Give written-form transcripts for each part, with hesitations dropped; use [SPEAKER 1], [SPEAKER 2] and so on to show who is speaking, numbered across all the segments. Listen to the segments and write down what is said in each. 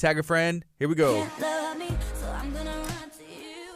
[SPEAKER 1] Tag a friend. Here we go.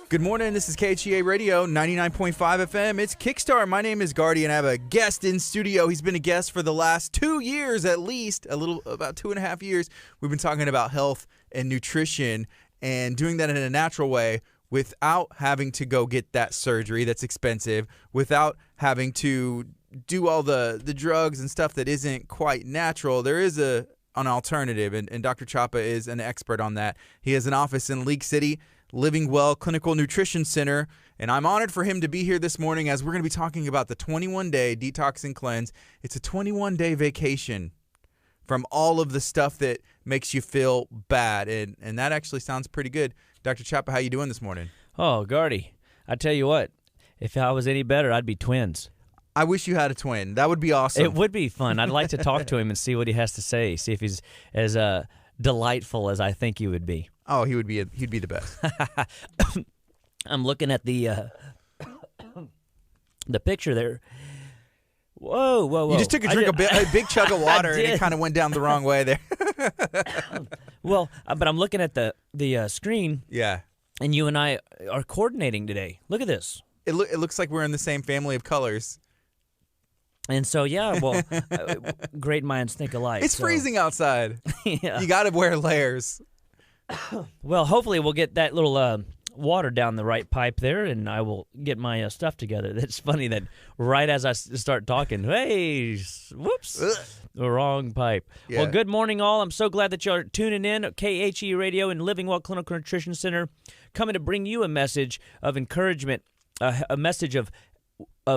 [SPEAKER 1] Good morning. This is KHEA Radio, 99.5 FM. It's Kickstart. My name is Gardy, and I have a guest in studio. He's been a guest for the last 2 years at least, about 2.5 years. We've been talking about health and nutrition and doing that in a natural way without having to go get that surgery that's expensive, without having to do all the drugs and stuff that isn't quite natural. There is an alternative, and Dr. Chapa is an expert on that. He has an office in League City, Living Well Clinical Nutrition Center, and I'm honored for him to be here this morning as we're going to be talking about the 21-day Detox and Cleanse. It's a 21-day vacation from all of the stuff that makes you feel bad, and that actually sounds pretty good. Dr. Chapa, how you doing this morning?
[SPEAKER 2] Oh, Gardy, I tell you what, if I was any better, I'd be twins.
[SPEAKER 1] I wish you had a twin. That would be awesome.
[SPEAKER 2] It would be fun. I'd like to talk to him and see what he has to say, see if he's as delightful as I think he would be.
[SPEAKER 1] Oh, he'd be the best.
[SPEAKER 2] I'm looking at the picture there. Whoa.
[SPEAKER 1] You just took a big chug of water, and it kind of went down the wrong way there.
[SPEAKER 2] Well, but I'm looking at the screen.
[SPEAKER 1] Yeah.
[SPEAKER 2] And you and I are coordinating today. Look at this.
[SPEAKER 1] It looks like we're in the same family of colors.
[SPEAKER 2] And so, yeah, well, great minds think alike.
[SPEAKER 1] It's freezing outside.
[SPEAKER 2] Yeah.
[SPEAKER 1] You got to wear layers.
[SPEAKER 2] Well, hopefully we'll get that little water down the right pipe there, and I will get my stuff together. That's funny that right as I start talking, hey, whoops, the wrong pipe.
[SPEAKER 1] Yeah.
[SPEAKER 2] Well, good morning, all. I'm so glad that you're tuning in at KHEA Radio and Living Well Clinical Nutrition Center, coming to bring you a message of encouragement, a message of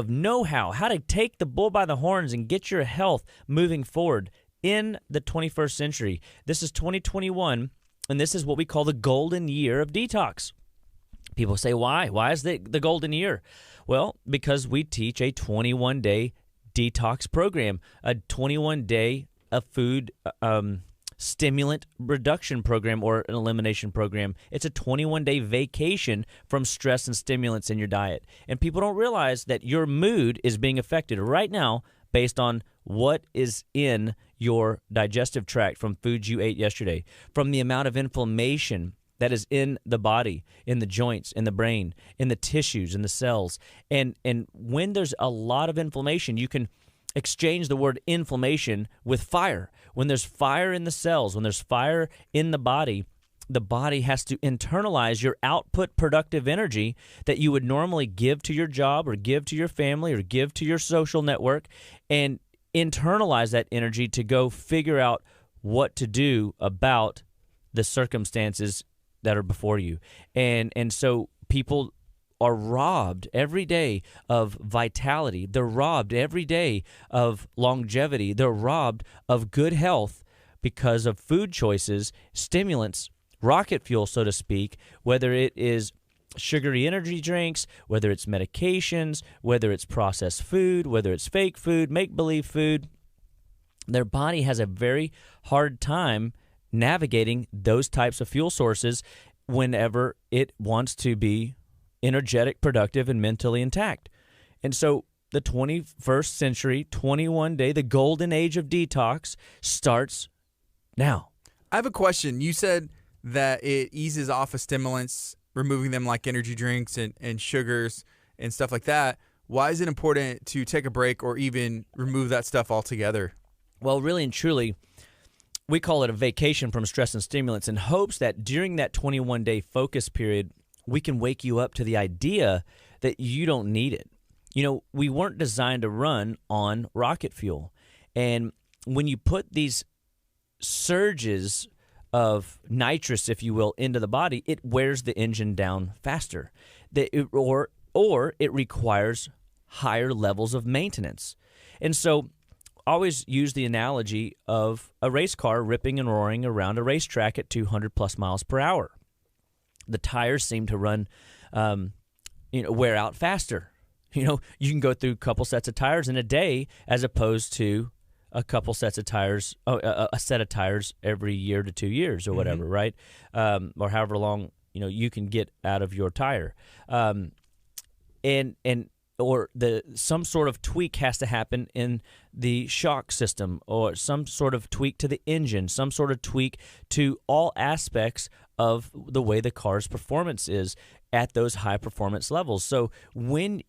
[SPEAKER 2] know-how, how to take the bull by the horns and get your health moving forward in the 21st century. This is 2021, and this is what we call the golden year of detox. People say, why? Why is the golden year? Well, because we teach a 21-day detox program, a 21-day food stimulant reduction program or an elimination program. It's a 21-day vacation from stress and stimulants in your diet. And people don't realize that your mood is being affected right now based on what is in your digestive tract from foods you ate yesterday, from the amount of inflammation that is in the body, in the joints, in the brain, in the tissues, in the cells. And when there's a lot of inflammation, you can exchange the word inflammation with fire. When there's fire in the cells, when there's fire in the body has to internalize your output productive energy that you would normally give to your job or give to your family or give to your social network, and internalize that energy to go figure out what to do about the circumstances that are before you. And so people are robbed every day of vitality. They're robbed every day of longevity. They're robbed of good health because of food choices, stimulants, rocket fuel, so to speak, whether it is sugary energy drinks, whether it's medications, whether it's processed food, whether it's fake food, make-believe food. Their body has a very hard time navigating those types of fuel sources whenever it wants to be energetic, productive, and mentally intact. And so the 21st century, 21-day, the golden age of detox starts now.
[SPEAKER 1] I have a question. You said that it eases off of stimulants, removing them like energy drinks and sugars and stuff like that. Why is it important to take a break or even remove that stuff altogether?
[SPEAKER 2] Well, really and truly, we call it a vacation from stress and stimulants in hopes that during that 21-day focus period, we can wake you up to the idea that you don't need it. You know, we weren't designed to run on rocket fuel. And when you put these surges of nitrous, if you will, into the body, it wears the engine down faster. Or it requires higher levels of maintenance. And so always use the analogy of a race car ripping and roaring around a racetrack at 200 plus miles per hour. The tires seem to run, wear out faster. You know, you can go through a couple sets of tires in a day as opposed to a couple sets of tires, a set of tires every year to 2 years or whatever, right? Or however long, you can get out of your tire. And some sort of tweak has to happen in the shock system, or some sort of tweak to the engine, some sort of tweak to all aspects of the way the car's performance is at those high performance levels. So when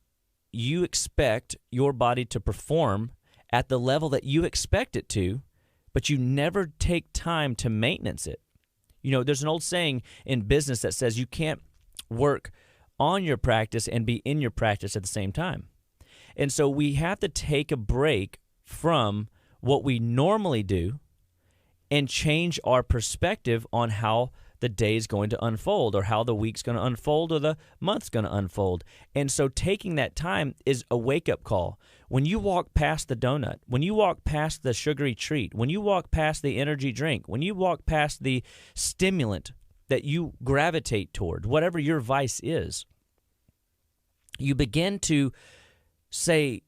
[SPEAKER 2] you expect your body to perform at the level that you expect it to, but you never take time to maintenance it. There's an old saying in business that says you can't work on your practice and be in your practice at the same time. And so we have to take a break from what we normally do and change our perspective on how the day is going to unfold, or how the week's going to unfold, or the month's going to unfold. And so taking that time is a wake-up call. When you walk past the donut, when you walk past the sugary treat, when you walk past the energy drink, when you walk past the stimulant that you gravitate toward, whatever your vice is, you begin to say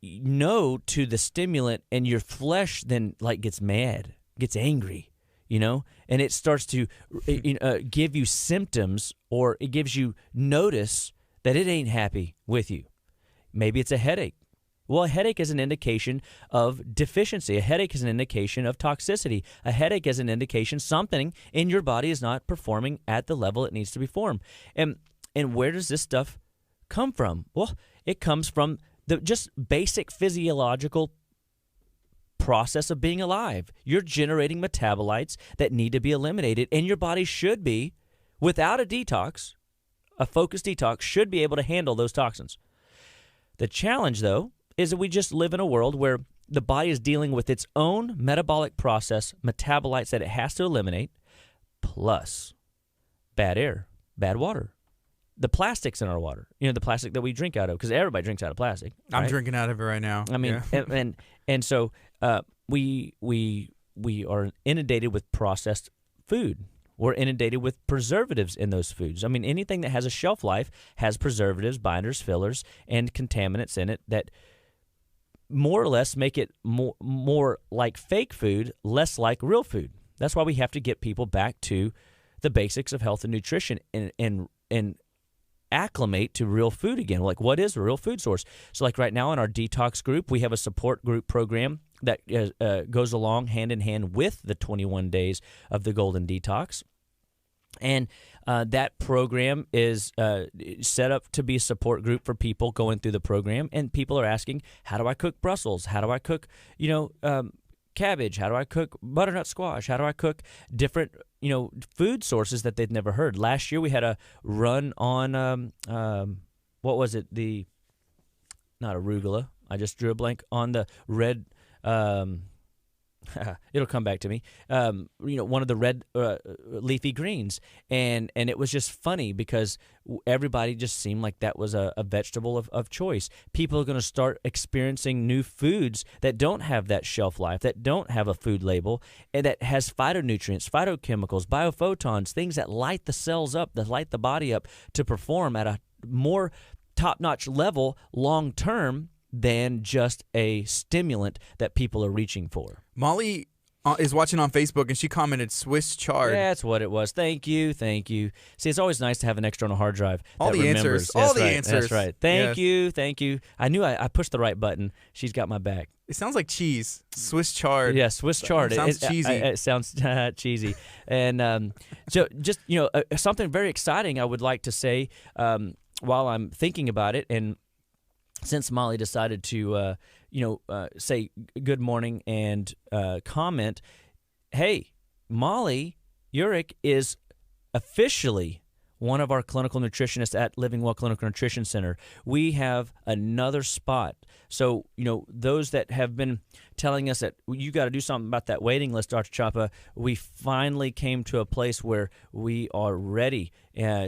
[SPEAKER 2] no to the stimulant, and your flesh then gets mad, gets angry, and it starts to give you symptoms, or it gives you notice that it ain't happy with you. Maybe it's a headache. Well, a headache is an indication of deficiency. A headache is an indication of toxicity. A headache is an indication something in your body is not performing at the level it needs to perform. And where does this stuff come from? Well, it comes from the just basic physiological process of being alive. You're generating metabolites that need to be eliminated, and your body should be, without a detox, a focused detox, should be able to handle those toxins. The challenge, though, is that we just live in a world where the body is dealing with its own metabolic process, metabolites that it has to eliminate, plus bad air, bad water, the plastics in our water, the plastic that we drink out of, because everybody drinks out of plastic. Right?
[SPEAKER 1] I'm drinking out of it right now.
[SPEAKER 2] I mean, yeah. and so we are inundated with processed food. We're inundated with preservatives in those foods. I mean, anything that has a shelf life has preservatives, binders, fillers, and contaminants in it that more or less make it more like fake food, less like real food. That's why we have to get people back to the basics of health and nutrition and acclimate to real food again. Like, what is a real food source? So like right now in our detox group, we have a support group program that goes along hand in hand with the 21 days of the Golden Detox. And that program is set up to be a support group for people going through the program. And people are asking, how do I cook Brussels? How do I cook, cabbage? How do I cook butternut squash? How do I cook different, food sources that they'd never heard? Last year we had a run on, what was it? Not arugula. I just drew a blank on the red. It'll come back to me. One of the red leafy greens, and it was just funny because everybody just seemed like that was a vegetable of choice. People are going to start experiencing new foods that don't have that shelf life, that don't have a food label, and that has phytonutrients, phytochemicals, biophotons, things that light the cells up, that light the body up to perform at a more top-notch level long term than just a stimulant that people are reaching for.
[SPEAKER 1] Molly is watching on Facebook, and she commented Swiss chard.
[SPEAKER 2] That's what it was. Thank you. See, it's always nice to have an external hard drive
[SPEAKER 1] all
[SPEAKER 2] that
[SPEAKER 1] the
[SPEAKER 2] remembers.
[SPEAKER 1] answers. All the answers.
[SPEAKER 2] That's right. Thank you. I knew I pushed the right button. She's got my back.
[SPEAKER 1] It sounds like cheese. Swiss chard.
[SPEAKER 2] Yeah, Swiss chard.
[SPEAKER 1] It sounds cheesy.
[SPEAKER 2] It sounds cheesy. And so just, something very exciting I would like to say while I'm thinking about it, and since Molly decided to, say good morning and comment, hey, Molly Urich is officially one of our clinical nutritionists at Living Well Clinical Nutrition Center. We have another spot. So, those that have been telling us that you got to do something about that waiting list, Dr. Chapa, we finally came to a place where we are ready.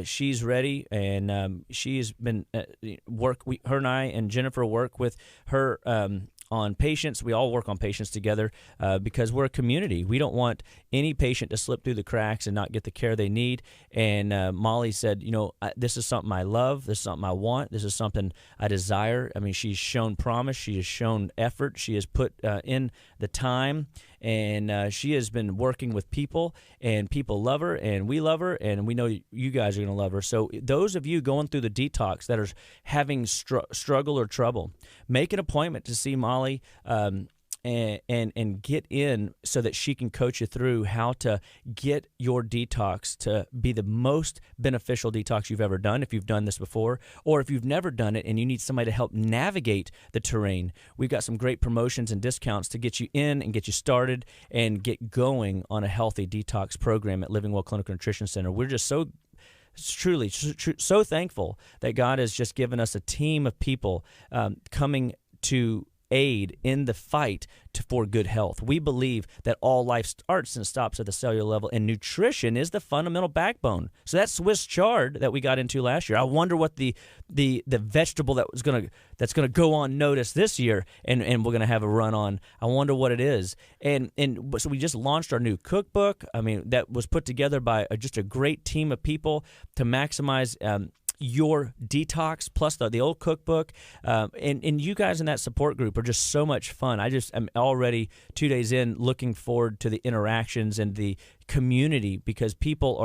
[SPEAKER 2] She's ready, and she's been her and I and Jennifer work with her on patients. We all work on patients together because we're a community. We don't want any patient to slip through the cracks and not get the care they need. And Molly said, this is something I love. This is something I want. This is something I desire. I mean, she's shown promise. She has shown effort. She has put in the time. and she has been working with people, and people love her, and we love her, and we know you guys are going to love her. So those of you going through the detox that are having struggle or trouble, make an appointment to see Molly. And get in so that she can coach you through how to get your detox to be the most beneficial detox you've ever done, if you've done this before, or if you've never done it and you need somebody to help navigate the terrain. We've got some great promotions and discounts to get you in and get you started and get going on a healthy detox program at Living Well Clinical Nutrition Center. We're just so thankful that God has just given us a team of people coming to aid in the fight for good health. We believe that all life starts and stops at the cellular level, and nutrition is the fundamental backbone. So that Swiss chard that we got into last year, I wonder what the vegetable that's gonna go on notice this year, and we're gonna have a run on. I wonder what it is. And so we just launched our new cookbook. I mean, that was put together by just a great team of people to maximize your detox, plus the old cookbook, and you guys in that support group are just so much fun. I'm already 2 days in looking forward to the interactions and the community, because people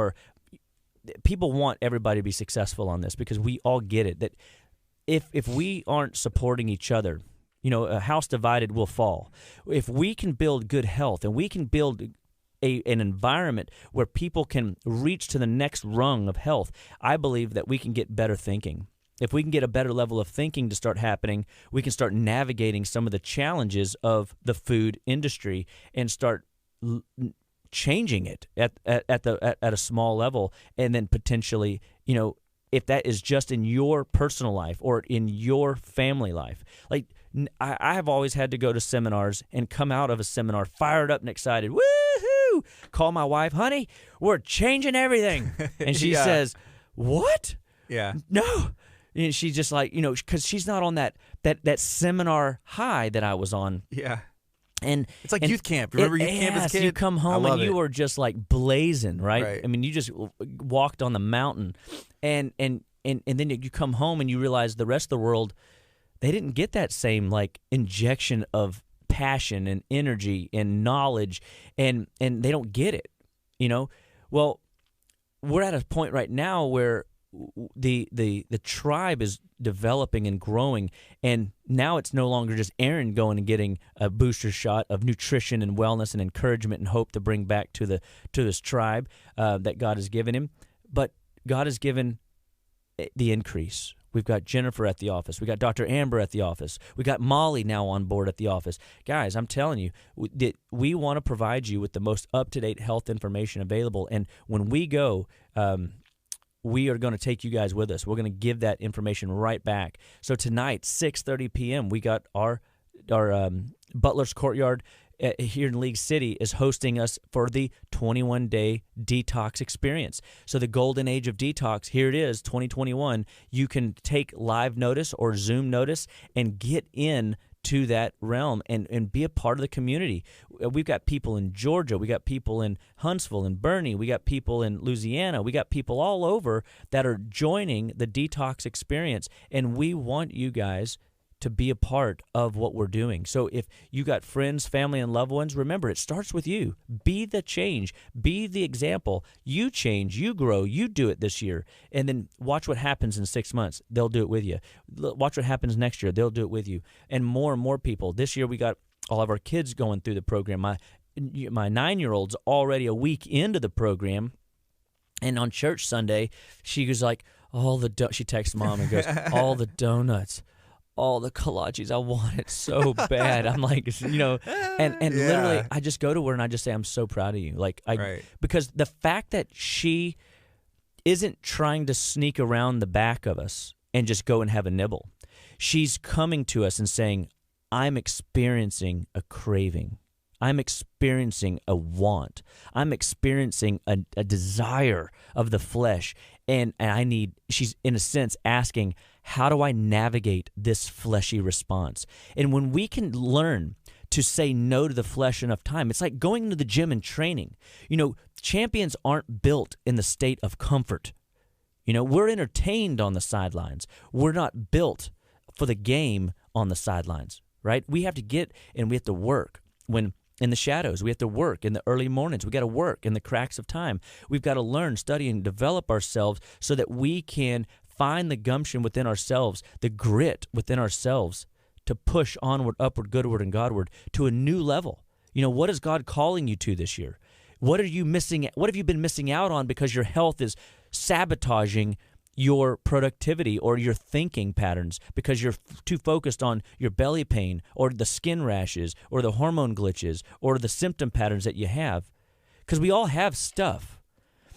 [SPEAKER 2] want everybody to be successful on this, because we all get it that if we aren't supporting each other, a house divided will fall. If we can build good health and we can build an environment where people can reach to the next rung of health, I believe that we can get better thinking. If we can get a better level of thinking to start happening, we can start navigating some of the challenges of the food industry and start changing it at a small level, and then potentially, if that is just in your personal life or in your family life. Like, I have always had to go to seminars and come out of a seminar fired up and excited. Woohoo! Call my wife, honey, we're changing everything. And she says, what?
[SPEAKER 1] Yeah.
[SPEAKER 2] No. And she's just like, because she's not on that seminar high that I was on.
[SPEAKER 1] Yeah.
[SPEAKER 2] And
[SPEAKER 1] it's like youth camp. Remember youth camp as a kid?
[SPEAKER 2] You come home and you were just like blazing, right?
[SPEAKER 1] Right.
[SPEAKER 2] I mean, you just walked on the mountain, and then you come home and you realize the rest of the world, they didn't get that same like injection of passion and energy and knowledge, and they don't get it, Well, we're at a point right now where the tribe is developing and growing, and now it's no longer just Aaron going and getting a booster shot of nutrition and wellness and encouragement and hope to bring back to this tribe that God has given him, but God has given the increase. We've got Jennifer at the office. We got Dr. Amber at the office. We got Molly now on board at the office. Guys, I'm telling you, we want to provide you with the most up-to-date health information available, and when we go, we are going to take you guys with us. We're going to give that information right back. So tonight, 6:30 p.m., we got our Butler's Courtyard here in League City is hosting us for the 21-day detox experience. So the Golden Age of Detox, here it is, 2021. You can take live notice or Zoom notice and get in to that realm and be a part of the community. We've got people in Georgia. We got people in Huntsville and Bernie. We got people in Louisiana. We got people all over that are joining the detox experience, and we want you guys to be a part of what we're doing. So if you got friends, family, and loved ones, remember, it starts with you. Be the change. Be the example. You change. You grow. You do it this year. And then watch what happens in 6 months. They'll do it with you. Watch what happens next year. They'll do it with you. And more people. This year we got all of our kids going through the program. My 9-year-old's already a week into the program. And on church Sunday, she was like, she texts mom and goes, all the donuts, all the kolaches, I want it so bad. I'm like, and literally I just go to her and I just say, I'm so proud of you. Because the fact that she isn't trying to sneak around the back of us and just go and have a nibble. She's coming to us and saying, I'm experiencing a craving. I'm experiencing a want. I'm experiencing a desire of the flesh. And she's in a sense asking, how do I navigate this fleshy response? And when we can learn to say no to the flesh enough time, it's like going to the gym and training. Champions aren't built in the state of comfort. We're entertained on the sidelines. We're not built for the game on the sidelines, right? We have to get and we have to work. When in the shadows. We have to work in the early mornings. We got to work in the cracks of time. We've got to learn, study, and develop ourselves so that we can find the gumption within ourselves, the grit within ourselves to push onward, upward, goodward, and Godward to a new level. You know, what is God calling you to this year? What are you missing? What have you been missing out on because your health is sabotaging your productivity or your thinking patterns because you're too focused on your belly pain or the skin rashes or the hormone glitches or the symptom patterns that you have? Because we all have stuff.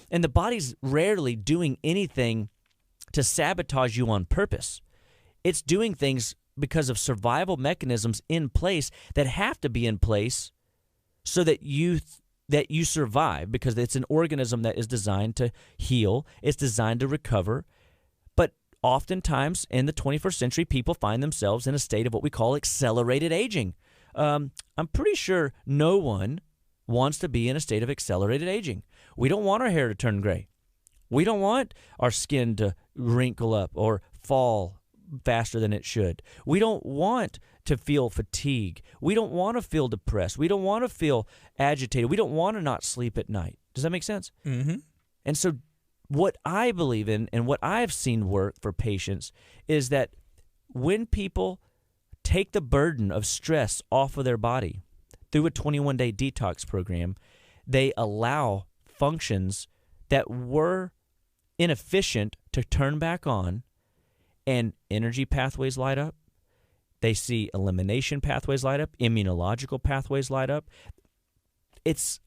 [SPEAKER 2] And the body's rarely doing anything to sabotage you on purpose. It's doing things because of survival mechanisms in place that have to be in place so that you survive, because it's an organism that is designed to heal, it's designed to recover. But oftentimes in the 21st century, people find themselves in a state of what we call accelerated aging. I'm pretty sure no one wants to be in a state of accelerated aging. We don't want our hair to turn gray. We don't want our skin to wrinkle up or fall faster than it should. We don't want to feel fatigue. We don't want to feel depressed. We don't want to feel agitated. We don't want to not sleep at night. Does that make sense?
[SPEAKER 1] Mm-hmm.
[SPEAKER 2] And so what I believe in and what I've seen work for patients is that when people take the burden of stress off of their body through a 21-day detox program, they allow functions that were inefficient to turn back on, and energy pathways light up. They see elimination pathways light up, immunological pathways light up. It's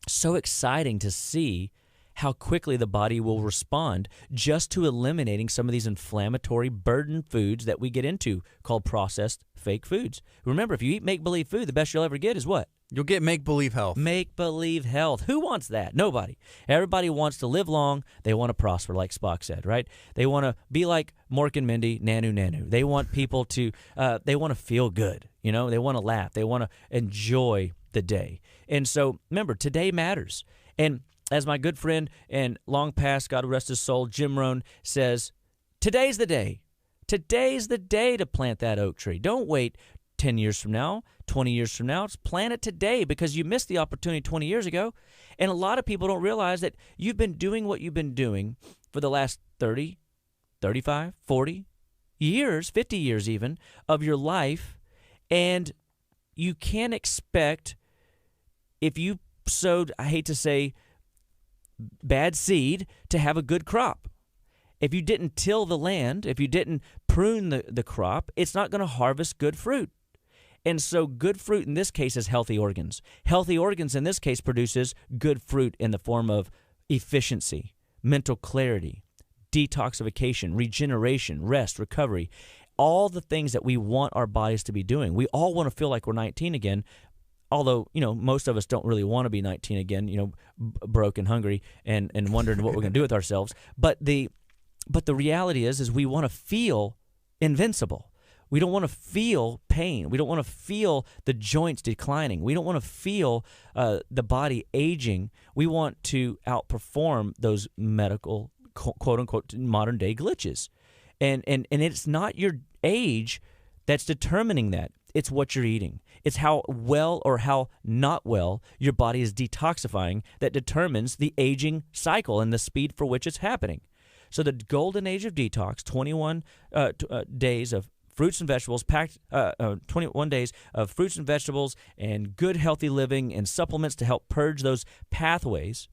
[SPEAKER 2] so exciting to see how quickly the body will respond just to eliminating some of these inflammatory burden foods that we get into called processed fake foods. Remember, if you eat make-believe food, the best you'll ever get is what?
[SPEAKER 1] You'll get make-believe health.
[SPEAKER 2] Make-believe health. Who wants that? Nobody. Everybody wants to live long. They want to prosper, like Spock said, right? They want to be like Mork and Mindy, nanu. They want people to, they want to feel good. You know, they want to laugh. They want to enjoy the day. And so, remember, today matters. And as my good friend and long past, God rest his soul, Jim Rohn says, today's the day. Today's the day to plant that oak tree. Don't wait 10 years from now, 20 years from now. It's plant it today because you missed the opportunity 20 years ago. And a lot of people don't realize that you've been doing what you've been doing for the last 30, 35, 40 years, 50 years even, of your life. And you can't expect, if you sowed, I hate to say, bad seed, to have a good crop. If you didn't till the land, if you didn't prune the crop, it's not going to harvest good fruit. And so good fruit in this case is healthy organs. Healthy organs in this case produces good fruit in the form of efficiency, mental clarity, detoxification, regeneration, rest, recovery, all the things that we want our bodies to be doing. We all want to feel like we're 19 again, although, you know, most of us don't really want to be 19 again, you know, broke and hungry and wondering what we're going to do with ourselves. But the reality is we want to feel invincible. We don't want to feel pain. We don't want to feel the joints declining. We don't want to feel the body aging. We want to outperform those medical, quote-unquote, modern-day glitches. And it's not your age that's determining that. It's what you're eating. It's how well or how not well your body is detoxifying that determines the aging cycle and the speed for which it's happening. So the Golden Age of Detox, 21 days of fruits and vegetables, 21 days of fruits and vegetables and good healthy living and supplements to help purge those pathways,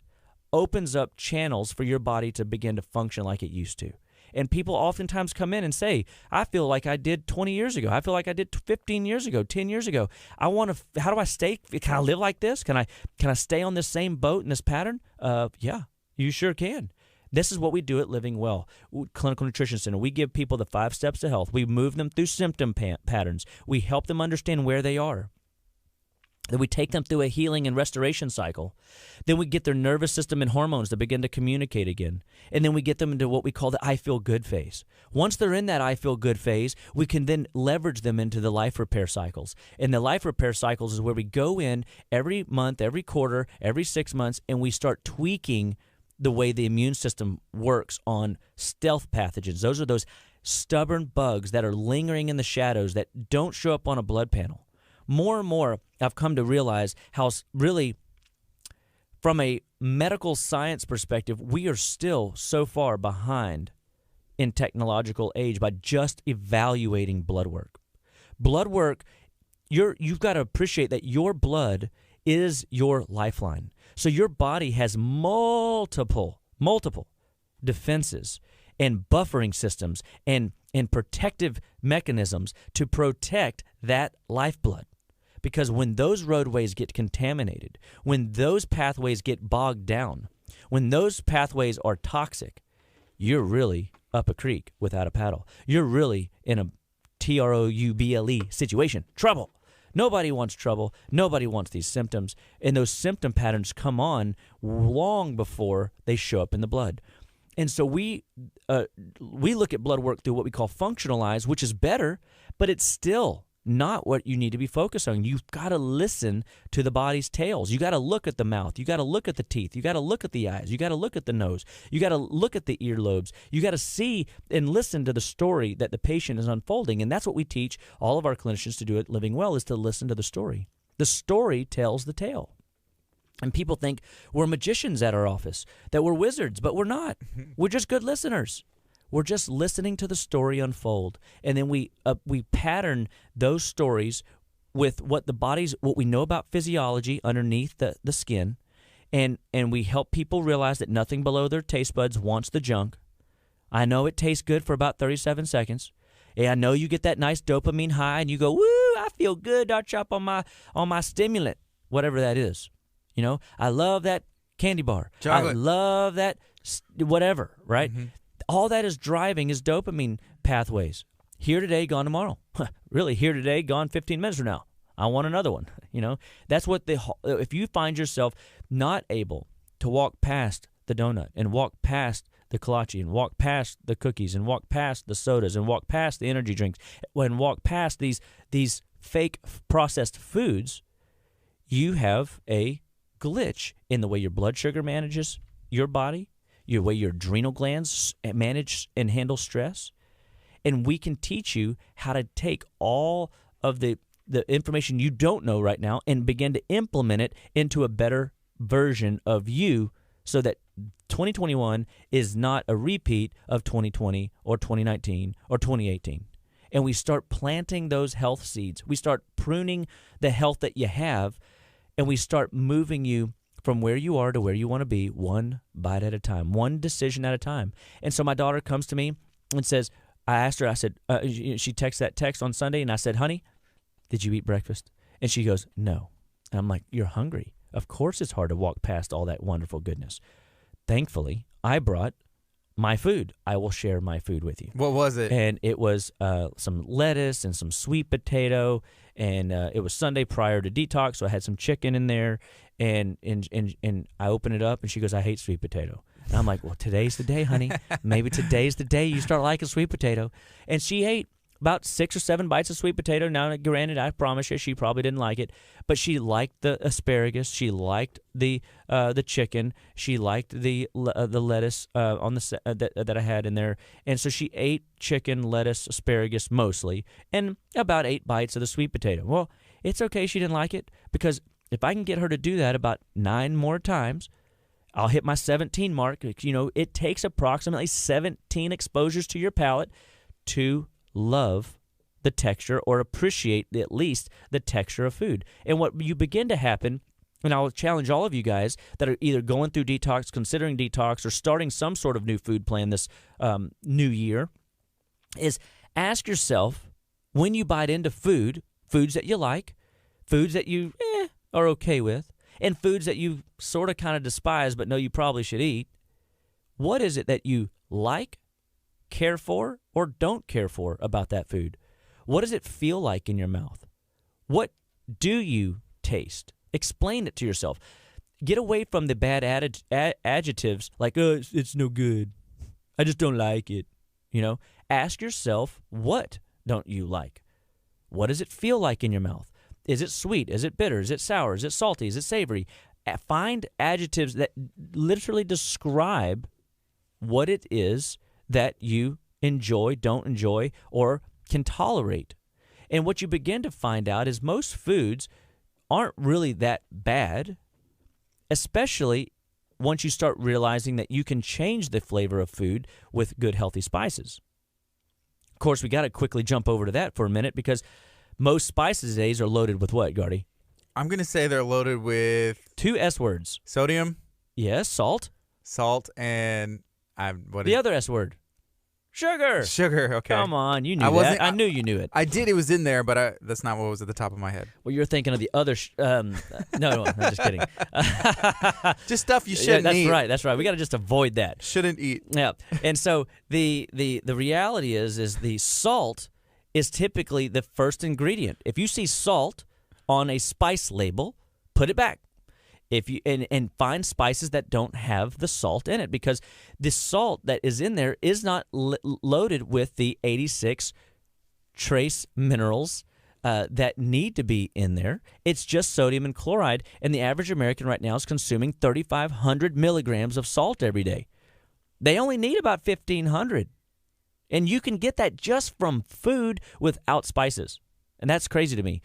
[SPEAKER 2] opens up channels for your body to begin to function like it used to. And people oftentimes come in and say, I feel like I did 20 years ago. I feel like I did 15 years ago, 10 years ago. I want to, how do I stay? Can I live like this? Can I stay on this same boat in this pattern? Yeah, you sure can. This is what we do at Living Well Clinical Nutrition Center. We give people the 5 steps to health. We move them through symptom patterns. We help them understand where they are. Then we take them through a healing and restoration cycle. Then we get their nervous system and hormones to begin to communicate again. And then we get them into what we call the I feel good phase. Once they're in that I feel good phase, we can then leverage them into the life repair cycles. And the life repair cycles is where we go in every month, every quarter, every 6 months, and we start tweaking the way the immune system works on stealth pathogens. Those are those stubborn bugs that are lingering in the shadows that don't show up on a blood panel. more and more, I've come to realize how really, from a medical science perspective, we are still so far behind in technological age by just evaluating blood work. Blood work, you've got to appreciate that your blood is your lifeline. So your body has multiple defenses and buffering systems and protective mechanisms to protect that lifeblood. Because when those roadways get contaminated, when those pathways get bogged down, when those pathways are toxic, you're really up a creek without a paddle. You're really in a trouble situation. Trouble. Nobody wants trouble. Nobody wants these symptoms. And those symptom patterns come on long before they show up in the blood. And so we look at blood work through what we call functional eyes, which is better, but it's still not what you need to be focused on. You've got to listen to the body's tales. You got to look at the mouth. You got to look at the teeth. You got to look at the eyes. You got to look at the nose. You got to look at the earlobes. You got to see and listen to the story that the patient is unfolding. And that's what we teach all of our clinicians to do at Living Well, is to listen to the story. The story tells the tale. And people think we're magicians at our office, that we're wizards, but we're not. We're just good listeners. We're just listening to the story unfold, and then we pattern those stories with what we know about physiology underneath the skin, and we help people realize that nothing below their taste buds wants the junk. I know it tastes good for about 37 seconds. And I know you get that nice dopamine high, and you go, "Woo! I feel good, Dr. Chapa, on my stimulant, whatever that is." You know, I love that candy bar.
[SPEAKER 1] Chocolate.
[SPEAKER 2] I love that whatever, right? Mm-hmm. All that is driving is dopamine pathways. Here today, gone tomorrow. Really, here today, gone 15 minutes from now. I want another one. You know, that's what if you find yourself not able to walk past the donut and walk past the kolache and walk past the cookies and walk past the sodas and walk past the energy drinks and walk past these fake processed foods, you have a glitch in the way your blood sugar manages your body, your way your adrenal glands manage and handle stress. And we can teach you how to take all of the information you don't know right now and begin to implement it into a better version of you, so that 2021 is not a repeat of 2020 or 2019 or 2018. And we start planting those health seeds. We start pruning the health that you have, and we start moving you from where you are to where you want to be, one bite at a time, one decision at a time. And so my daughter comes to me and says, I asked her, I said, she texts that text on Sunday, and I said, "Honey, did you eat breakfast?" And she goes, "No." And I'm like, "You're hungry. Of course it's hard to walk past all that wonderful goodness." Thankfully, I brought my food. I will share my food with you.
[SPEAKER 1] What was it?
[SPEAKER 2] And it was some lettuce and some sweet potato, and it was Sunday prior to detox, so I had some chicken in there, and I open it up, and she goes, "I hate sweet potato." And I'm like, "Well, today's the day, honey. Maybe today's the day you start liking sweet potato." And she ate about 6 or 7 bites of sweet potato. Now, granted, I promise you, she probably didn't like it, but she liked the asparagus. She liked the chicken. She liked the lettuce on that I had in there, and so she ate chicken, lettuce, asparagus mostly, and about 8 bites of the sweet potato. Well, it's okay she didn't like it, because if I can get her to do that about 9 more times, I'll hit my 17 mark. You know, it takes approximately 17 exposures to your palate to love the texture or appreciate at least the texture of food. And what you begin to happen, and I'll challenge all of you guys that are either going through detox, considering detox, or starting some sort of new food plan this new year, is ask yourself, when you bite into foods that you like, foods that you are okay with, and foods that you sort of kind of despise but know you probably should eat, what is it that you like, care for, or don't care for about that food? What does it feel like in your mouth? What do you taste? Explain it to yourself. Get away from the bad adjectives like, "Oh, it's no good. I just don't like it." You know, ask yourself, what don't you like? What does it feel like in your mouth? Is it sweet? Is it bitter? Is it sour? Is it salty? Is it savory? Find adjectives that literally describe what it is that you enjoy, don't enjoy, or can tolerate. And what you begin to find out is most foods aren't really that bad, especially once you start realizing that you can change the flavor of food with good, healthy spices. Of course, we got to quickly jump over to that for a minute because most spices these days are loaded with what, Gardy?
[SPEAKER 1] I'm going to say they're loaded with
[SPEAKER 2] 2 S words.
[SPEAKER 1] sodium,
[SPEAKER 2] Yes, salt.
[SPEAKER 1] and
[SPEAKER 2] The other S word. Sugar.
[SPEAKER 1] Sugar, okay.
[SPEAKER 2] Come on, you knew that. I knew you knew it.
[SPEAKER 1] I did. It was in there, but that's not what was at the top of my head.
[SPEAKER 2] Well, you're thinking of the other. No, I'm just kidding.
[SPEAKER 1] Just stuff you shouldn't eat.
[SPEAKER 2] That's right. We got to just avoid that.
[SPEAKER 1] Shouldn't eat.
[SPEAKER 2] Yeah. And so the reality is the salt is typically the first ingredient. If you see salt on a spice label, put it back. If you and find spices that don't have the salt in it, because the salt that is in there is not loaded with the 86 trace minerals that need to be in there. It's just sodium and chloride, and the average American right now is consuming 3,500 milligrams of salt every day. They only need about 1,500, and you can get that just from food without spices, and that's crazy to me.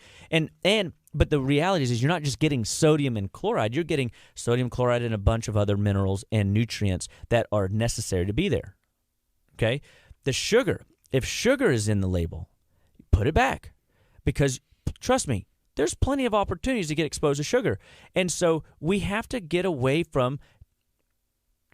[SPEAKER 2] But the reality is you're not just getting sodium and chloride. You're getting sodium chloride and a bunch of other minerals and nutrients that are necessary to be there. Okay? The sugar, if sugar is in the label, put it back. Because, trust me, there's plenty of opportunities to get exposed to sugar. And so we have to get away from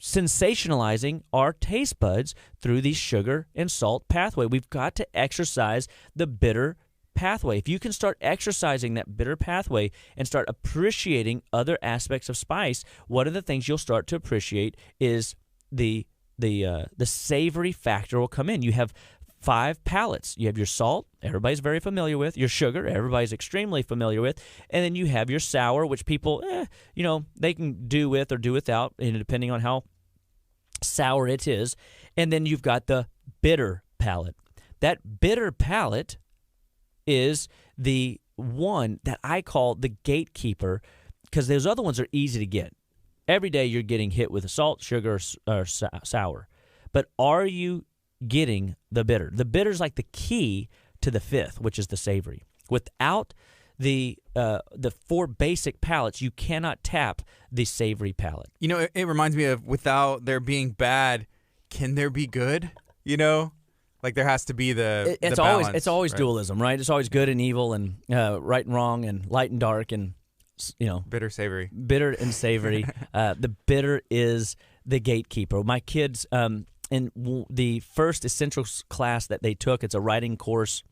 [SPEAKER 2] sensationalizing our taste buds through the sugar and salt pathway. We've got to exercise the bitter pathway. If you can start exercising that bitter pathway and start appreciating other aspects of spice, one of the things you'll start to appreciate is the savory factor will come in. You have 5 palates. You have your salt, everybody's very familiar with. Your sugar, everybody's extremely familiar with. And then you have your sour, which people, they can do with or do without, depending on how sour it is. And then you've got the bitter palate. That bitter palate is the one that I call the gatekeeper, because those other ones are easy to get. Every day you're getting hit with salt, sugar, or sour. But are you getting the bitter? The bitter is like the key to the 5th, which is the savory. Without the 4 basic palates, you cannot tap the savory palate.
[SPEAKER 1] It reminds me of, without there being bad, can there be good? Like there has to be the balance.
[SPEAKER 2] It's always
[SPEAKER 1] right?
[SPEAKER 2] Dualism, right? It's always good and evil, and right and wrong, and light and dark, and
[SPEAKER 1] bitter, savory.
[SPEAKER 2] Bitter and savory. The bitter is the gatekeeper. My kids, in the first essentials class that they took, it's a writing course.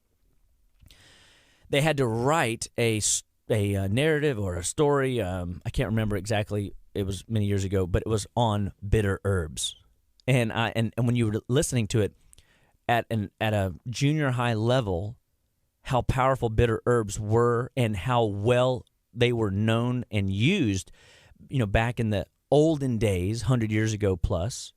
[SPEAKER 2] They had to write a narrative or a story. I can't remember exactly. It was many years ago, but it was on bitter herbs, and when you were listening to it, at a junior high level, how powerful bitter herbs were and how well they were known and used, back in the olden days, 100 years ago plus,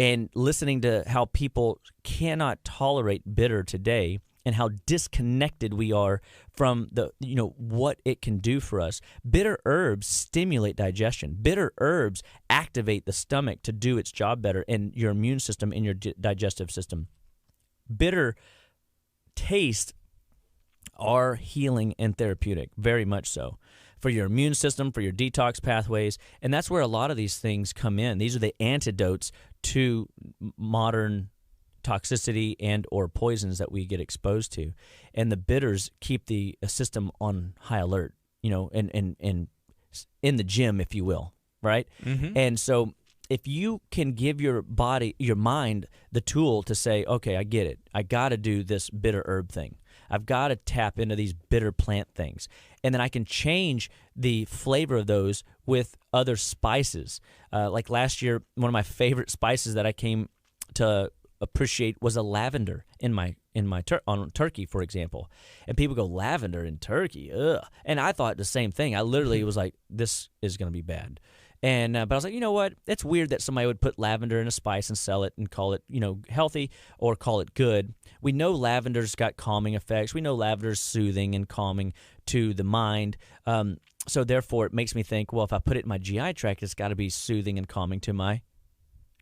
[SPEAKER 2] and listening to how people cannot tolerate bitter today and how disconnected we are from the what it can do for us. Bitter herbs stimulate digestion. Bitter herbs activate the stomach to do its job better, and your immune system and your digestive system. Bitter tastes are healing and therapeutic, very much so, for your immune system, for your detox pathways, and that's where a lot of these things come in. These are the antidotes to modern toxicity and or poisons that we get exposed to, and the bitters keep the system on high alert, and in the gym, if you will, right? Mm-hmm. And so if you can give your body, your mind, the tool to say, okay, I get it, I got to do this bitter herb thing, I've got to tap into these bitter plant things, and then I can change the flavor of those with other spices. Like last year, one of my favorite spices that I came to appreciate was a lavender on turkey, for example. And people go, lavender in turkey, ugh. And I thought the same thing. I literally was like, this is going to be bad. And but I was like, you know what? It's weird that somebody would put lavender in a spice and sell it and call it, healthy or call it good. We know lavender's got calming effects. We know lavender's soothing and calming to the mind. So therefore, it makes me think, well, if I put it in my GI tract, it's got to be soothing and calming to my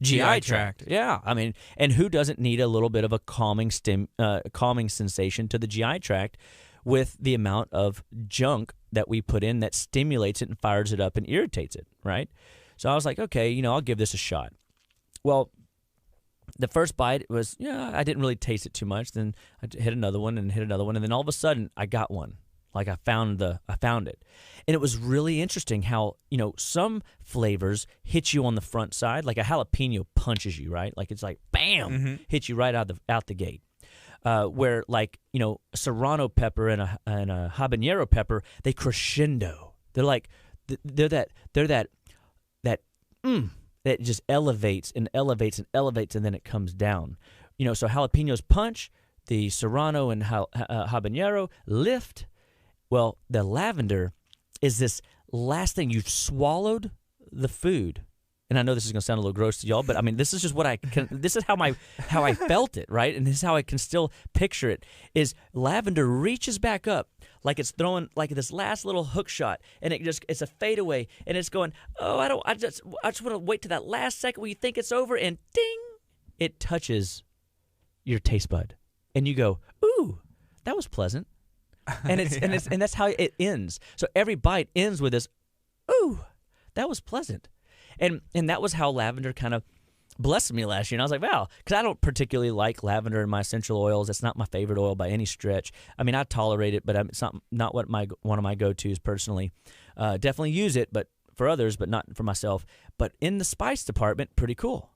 [SPEAKER 2] GI tract. Yeah, I mean, and who doesn't need a little bit of a calming sensation to the GI tract with the amount of junk that we put in that stimulates it and fires it up and irritates it, right? So I was like, okay, I'll give this a shot. Well, the first bite was, I didn't really taste it too much. Then I hit another one and hit another one, and then all of a sudden I got one. Like I found it. And it was really interesting how, some flavors hit you on the front side, like a jalapeno punches you, right? Like it's like, bam, hits you right out the gate. Where like, serrano pepper and a habanero pepper, they crescendo. They're like, that just elevates and elevates and elevates, and then it comes down. So jalapenos punch, the serrano and habanero lift. Well, the lavender is this last thing. You've swallowed the food. And I know this is going to sound a little gross to y'all, but I mean, this is just what this is how I felt it, right? And this is how I can still picture it, is lavender reaches back up like it's throwing like this last little hook shot, and it's a fadeaway, and it's going, I just want to wait to that last second where you think it's over, and ding, it touches your taste bud. And you go, ooh, that was pleasant. And and that's how it ends. So every bite ends with this, ooh, that was pleasant. And that was how lavender kind of blessed me last year. And I was like, wow, because I don't particularly like lavender in my essential oils. It's not my favorite oil by any stretch. I mean, I tolerate it, but it's not one of my go-tos personally. Definitely use it, but for others, but not for myself. But in the spice department, pretty cool.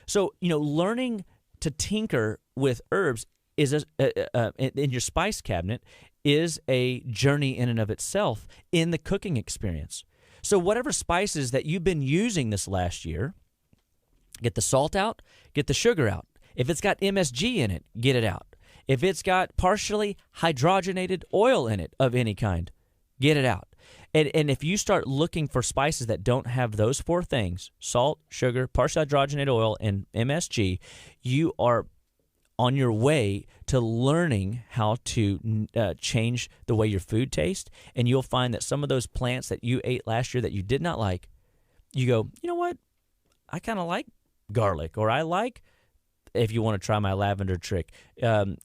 [SPEAKER 2] So, learning to tinker with herbs is in your spice cabinet is a journey in and of itself in the cooking experience. So whatever spices that you've been using this last year, get the salt out, get the sugar out. If it's got MSG in it, get it out. If it's got partially hydrogenated oil in it of any kind, get it out. And if you start looking for spices that don't have those four things, salt, sugar, partially hydrogenated oil, and MSG, you are on your way to learning how to change the way your food tastes. And you'll find that some of those plants that you ate last year that you did not like, you go, you know what? I kind of like garlic, or I like, if you want to try my lavender trick,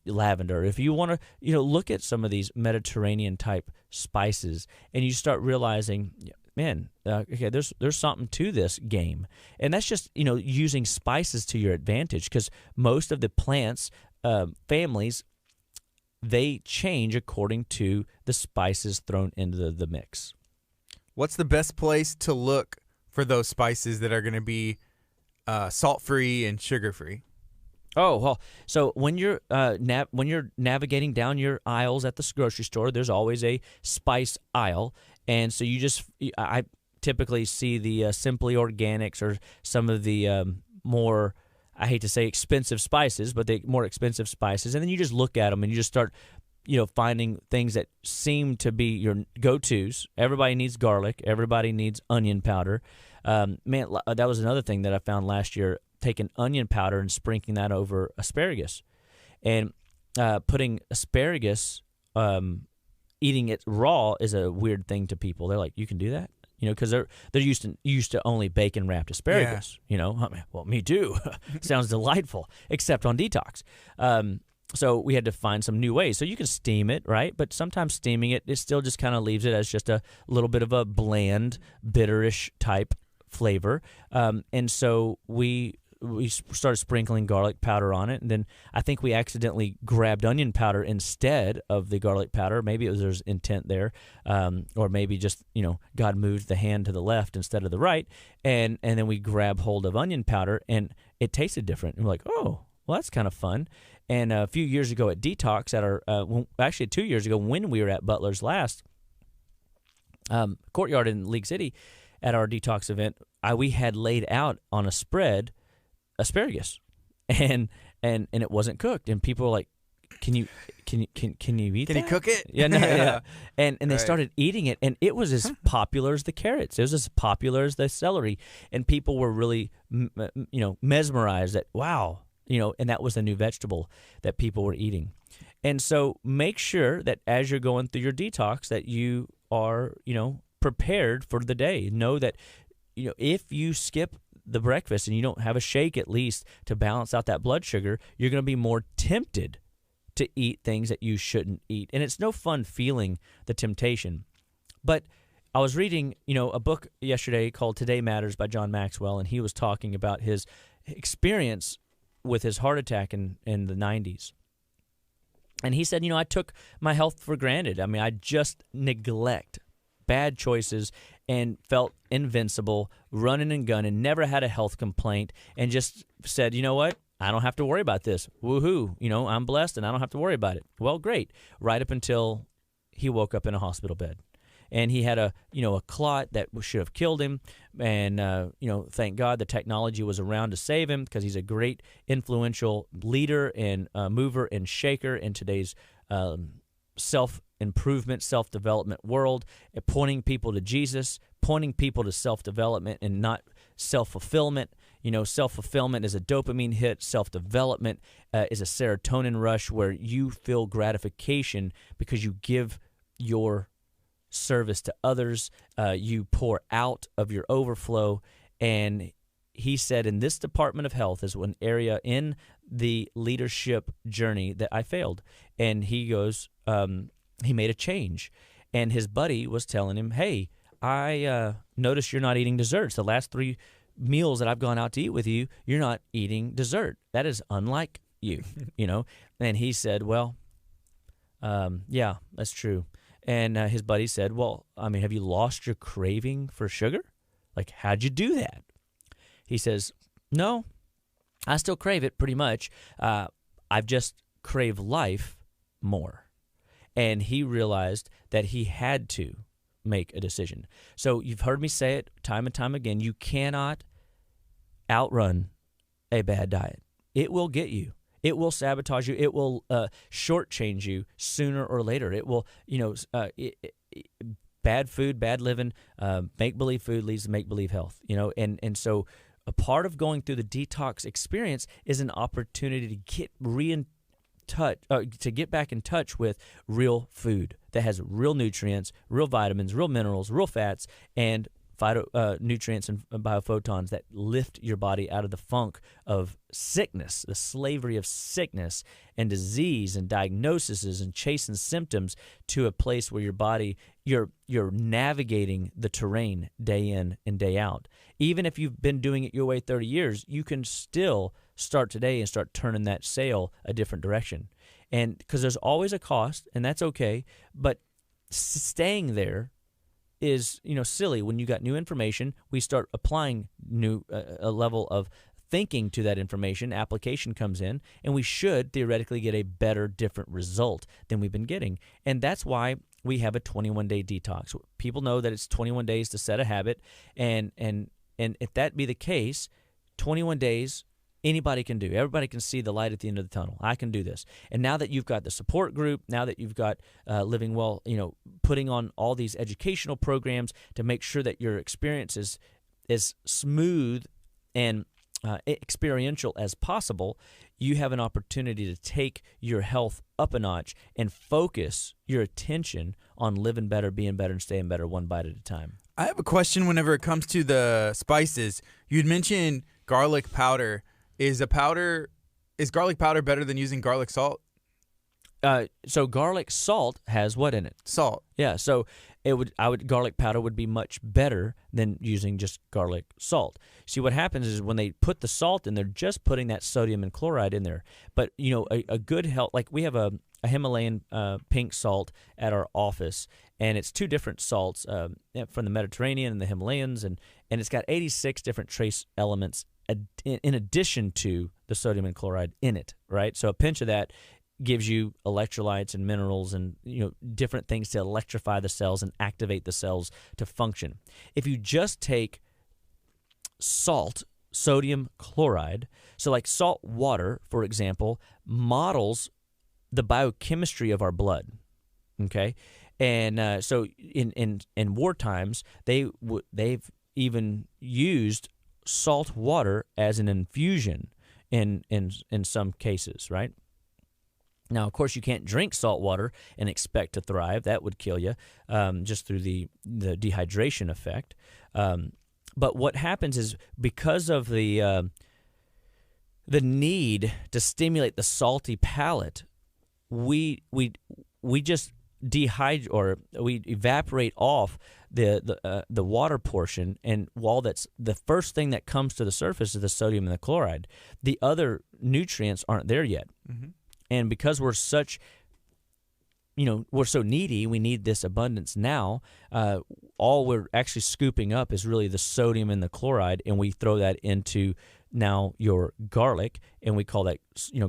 [SPEAKER 2] lavender. If you want to, look at some of these Mediterranean type spices, and you start realizing, man, okay, there's something to this game. And that's just, using spices to your advantage, because most of the plants, families, they change according to the spices thrown into the mix.
[SPEAKER 1] What's the best place to look for those spices that are going to be salt-free and sugar-free?
[SPEAKER 2] Oh, well, so when you're navigating down your aisles at the grocery store, there's always a spice aisle. And so I typically see the Simply Organics or some of the more, I hate to say expensive spices, but the more expensive spices. And then you just look at them and you just start, finding things that seem to be your go-tos. Everybody needs garlic. Everybody needs onion powder. Man, that was another thing that I found last year, taking onion powder and sprinkling that over asparagus. And putting asparagus, eating it raw is a weird thing to people. They're like, you can do that? Because they're used to only bacon wrapped asparagus. Yeah. I mean, well, me too. Sounds delightful, except on detox. So we had to find some new ways. So you can steam it, right? But sometimes steaming it still just kind of leaves it as just a little bit of a bland, bitterish type flavor. And so we started sprinkling garlic powder on it, and then I think we accidentally grabbed onion powder instead of the garlic powder. Maybe there's intent there, or maybe just God moved the hand to the left instead of the right, and then we grab hold of onion powder, and it tasted different. And we're like, oh, well, that's kind of fun. And a few years ago at Detox, at our actually 2 years ago when we were at Butler's last courtyard in League City at our Detox event, we had laid out on a spread asparagus, and it wasn't cooked, and people were like, can you eat that?
[SPEAKER 1] Can you cook it?
[SPEAKER 2] Yeah, no, yeah. And they started eating it, and it was as popular as the carrots. It was as popular as the celery, and people were really mesmerized that, wow, and that was the new vegetable that people were eating. And so make sure that as you're going through your detox that you are prepared for the day. Know that if you skip the breakfast and you don't have a shake at least to balance out that blood sugar, you're going to be more tempted to eat things that you shouldn't eat. And it's no fun feeling the temptation. But I was reading, a book yesterday called Today Matters by John Maxwell, and he was talking about his experience with his heart attack in the 90s. And he said, I took my health for granted. I mean, I just neglect bad choices and felt invincible, running and gunning, never had a health complaint, and just said, you know what? I don't have to worry about this. Woohoo. I'm blessed and I don't have to worry about it. Well, great. Right up until he woke up in a hospital bed. And he had a clot that should have killed him. And, thank God the technology was around to save him, because he's a great influential leader and mover and shaker in today's self-improvement, self-development world, pointing people to Jesus, pointing people to self-development and not self-fulfillment. Self-fulfillment is a dopamine hit. Self-development is a serotonin rush where you feel gratification because you give your service to others. You pour out of your overflow. And he said, in this department of health is one area in the leadership journey that I failed. And he goes, he made a change. And his buddy was telling him, hey, I noticed you're not eating desserts. The last 3 meals that I've gone out to eat with you, you're not eating dessert. That is unlike you, And he said, well, yeah, that's true. And his buddy said, well, have you lost your craving for sugar? Like, how'd you do that? He says, no, I still crave it pretty much. I've just craved life more. And he realized that he had to make a decision. So you've heard me say it time and time again. You cannot outrun a bad diet. It will get you. It will sabotage you. It will shortchange you sooner or later. It will, bad food, bad living, make-believe food leads to make-believe health, and so a part of going through the detox experience is an opportunity to get to get back in touch with real food that has real nutrients, real vitamins, real minerals, real fats, and nutrients and biophotons that lift your body out of the funk of sickness, the slavery of sickness and disease and diagnoses and chasing symptoms, to a place where your body, you're navigating the terrain day in and day out. Even if you've been doing it your way 30 years, you can still start today and start turning that sail a different direction. And because there's always a cost, and that's okay, but staying there is silly. When you got new information, we start applying a level of thinking to that information. Application comes in, and we should theoretically get a better, different result than we've been getting. And that's why we have a 21-day detox. People know that it's 21 days to set a habit, and if that be the case, 21 days. Anybody can do. Everybody can see the light at the end of the tunnel. I can do this. And now that you've got the support group, now that you've got Living Well, putting on all these educational programs to make sure that your experience is as smooth and experiential as possible, you have an opportunity to take your health up a notch and focus your attention on living better, being better, and staying better one bite at a time.
[SPEAKER 1] I have a question whenever it comes to the spices. You'd mentioned garlic powder. Is garlic powder better than using garlic salt?
[SPEAKER 2] So garlic salt has what in it?
[SPEAKER 1] Salt.
[SPEAKER 2] Yeah. So garlic powder would be much better than using just garlic salt. See, what happens is when they put the salt in, they're just putting that sodium and chloride in there. But a good health, like we have a Himalayan pink salt at our office, and it's 2 different salts from the Mediterranean and the Himalayas, and it's got 86 different trace elements in addition to the sodium and chloride in it, right? So a pinch of that gives you electrolytes and minerals and different things to electrify the cells and activate the cells to function. If you just take salt, sodium chloride, so like salt water, for example, models the biochemistry of our blood, okay? And so in war times, they've even used salt water as an infusion in some cases, right? Now, of course, you can't drink salt water and expect to thrive. That would kill you just through the dehydration effect. But what happens is because of the need to stimulate the salty palate, we just dehydrate, or we evaporate off the water portion, and while that's the first thing that comes to the surface is the sodium and the chloride, the other nutrients aren't there yet. Mm-hmm. And because we're such, we're so needy, we need this abundance now. All we're actually scooping up is really the sodium and the chloride, and we throw that into now your garlic, and we call that